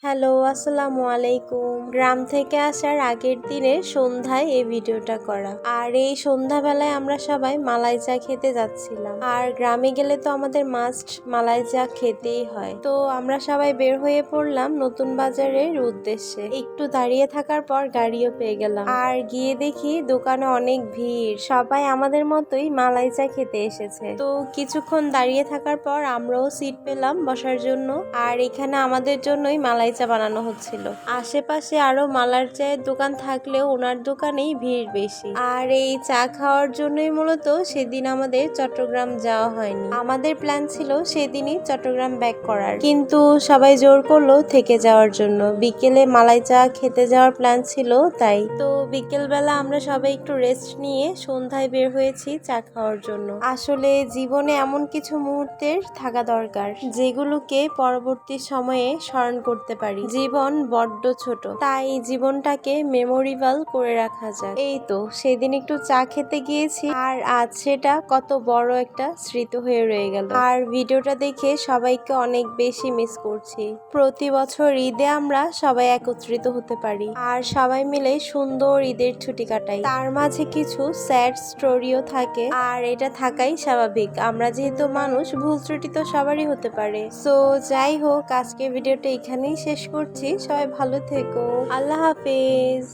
Hello, আসসালামু আলাইকুম। গ্রাম থেকে আসার আগের দিনের সন্ধ্যায় এই ভিডিওটা করা। আর এই সন্ধ্যাবেলায় আমরা সবাই মালাই চা খেতে যাচ্ছিলাম। আর গ্রামে গেলে তো আমাদের মাস্ট মালাই চা খেতেই হয়। তো আমরা সবাই বের হয়ে পড়লাম নতুন বাজারের উদ্দেশ্যে। একটু দাঁড়িয়ে থাকার পর গাড়িও পেয়ে গেলাম। আর গিয়ে দেখি দোকানে অনেক ভিড়। সবাই আমাদের মতোই মালাই চা খেতে এসেছে। তো কিছুক্ষণ দাঁড়িয়ে থাকার পর আমরাও সিট পেলাম বসার জন্য। আর এখানে আমাদের জন্যই মালাই চা বানানো হচ্ছিল। আশেপাশে আরো মালার চায়ের দোকান থাকলেও ওনার দোকানেই ভিড় বেশি। আর এই চা খাওয়ার জন্যই মূলত সেদিন আমাদের চট্টগ্রাম যাওয়া হয়নি। আমাদের প্ল্যান ছিল সেদিনই চট্টগ্রাম ব্যাক করার, কিন্তু সবাই জোর করলো থেকে যাওয়ার জন্য। বিকেলে মালাই চা খেতে যাওয়ার প্ল্যান ছিল, তাই তো বিকেল বেলা আমরা সবাই একটু রেস্ট নিয়ে সন্ধ্যায় বের হয়েছি চা খাওয়ার জন্য। আসলে জীবনে এমন কিছু মুহূর্তের থাকা দরকার যেগুলোকে পরবর্তী সময়ে স্মরণ করতে পারি। জীবন বড্ড ছোট, তাই জীবনটাকে মেমোরেবল করে রাখা যায়। এই তো সেদিন একটু চা খেতে গিয়েছি, আর আজ সেটা কত বড় একটা স্মৃতি হয়ে রয়ে গেল। আর ভিডিওটা দেখে সবাইকে অনেক বেশি মিস করছি। প্রতি বছর ঈদে আমরা সবাই একত্রিত হতে পারি আর সবাই মিলে সুন্দর ঈদের ছুটি কাটাই। তার মাঝে কিছু স্যাড স্টোরিও থাকে, আর এটা থাকাই স্বাভাবিক। আমরা যেহেতু মানুষ, ভুল ত্রুটি তো সবারই হতে পারে। সো যাই হোক, আজকে ভিডিওটা এখানেই শেষ করছি। সবাই ভালো থেকো। আল্লাহ হাফেজ।